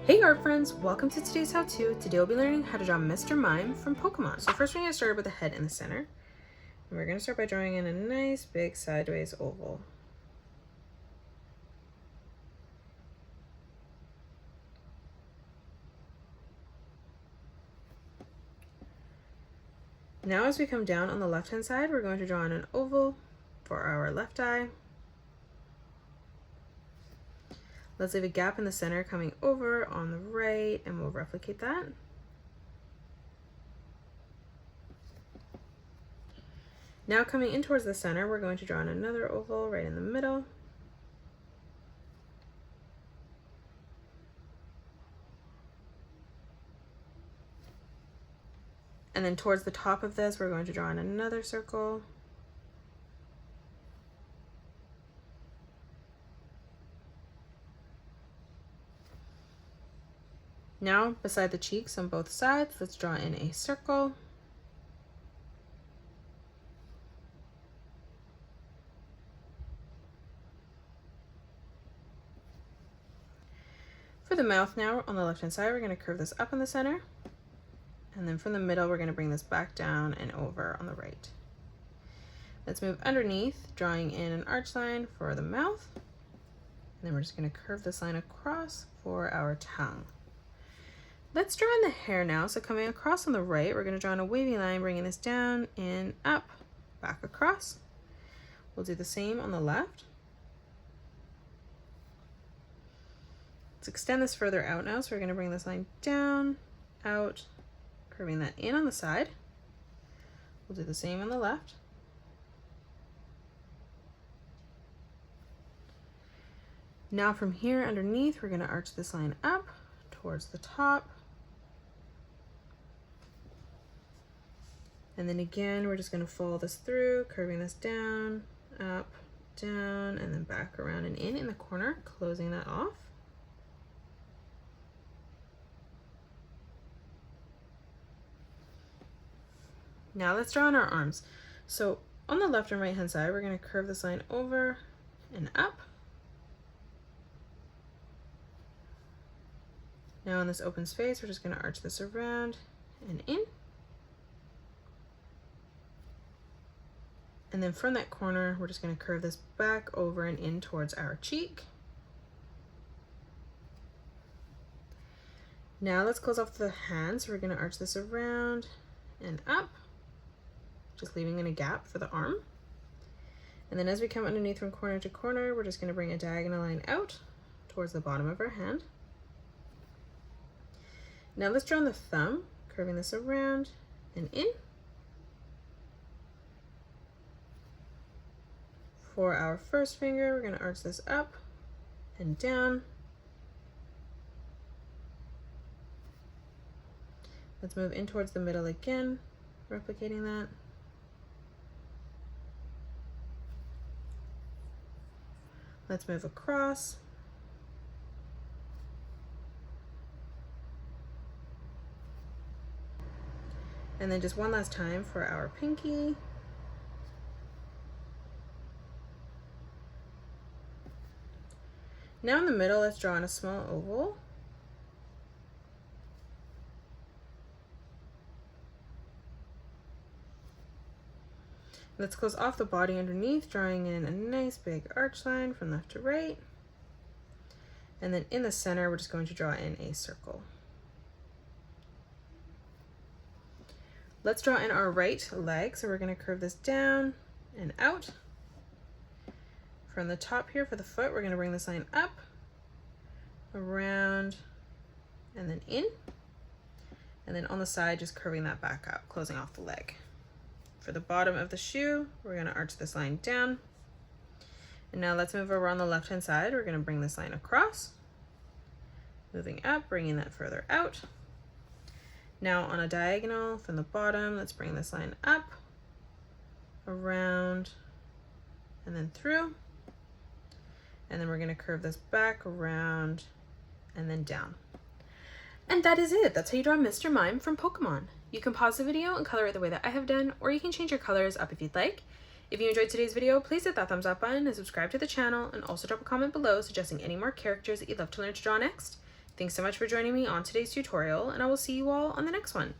Hey art friends, welcome to today's how-to. Today we'll be learning how to draw Mr. Mime from Pokemon. So first we're going to start with the head in the center. And we're going to start by drawing in a nice big sideways oval. Now as we come down on the left hand side, we're going to draw in an oval for our left eye. Let's leave a gap in the center coming over on the right, and we'll replicate that. Now coming in towards the center, we're going to draw in another oval right in the middle. And then towards the top of this, we're going to draw in another circle. Now, beside the cheeks on both sides, let's draw in a circle. For the mouth now, on the left-hand side, we're going to curve this up in the center. And then from the middle, we're going to bring this back down and over on the right. Let's move underneath, drawing in an arch line for the mouth. And then we're just going to curve this line across for our tongue. Let's draw in the hair now. So coming across on the right, we're going to draw in a wavy line, bringing this down and up, back across. We'll do the same on the left. Let's extend this further out now. So we're going to bring this line down, out, curving that in on the side. We'll do the same on the left. Now from here underneath, we're going to arch this line up towards the top. And then again, we're just going to follow this through, curving this down, up, down, and then back around and in the corner, closing that off. Now let's draw on our arms. So on the left and right hand side, we're going to curve this line over and up. Now in this open space, we're just going to arch this around and in. And then from that corner, we're just going to curve this back over and in towards our cheek. Now let's close off the hands. We're going to arch this around and up, just leaving in a gap for the arm. And then as we come underneath from corner to corner, we're just going to bring a diagonal line out towards the bottom of our hand. Now let's draw on the thumb, curving this around and in. For our first finger, we're going to arch this up and down. Let's move in towards the middle again, replicating that. Let's move across. And then just one last time for our pinky. Now in the middle, let's draw in a small oval. Let's close off the body underneath, drawing in a nice big arch line from left to right. And then in the center, we're just going to draw in a circle. Let's draw in our right leg. So we're going to curve this down and out. From the top here for the foot, we're going to bring this line up, around, and then in. And then on the side, just curving that back up, closing off the leg. For the bottom of the shoe, we're going to arch this line down. And now let's move over on the left-hand side. We're going to bring this line across, moving up, bringing that further out. Now on a diagonal from the bottom, let's bring this line up, around, and then through. And then we're going to curve this back, around, and then down. And that is it. That's how you draw Mr. Mime from Pokemon. You can pause the video and color it the way that I have done, or you can change your colors up if you'd like. If you enjoyed today's video, please hit that thumbs up button and subscribe to the channel, and also drop a comment below suggesting any more characters that you'd love to learn to draw next. Thanks so much for joining me on today's tutorial, and I will see you all on the next one.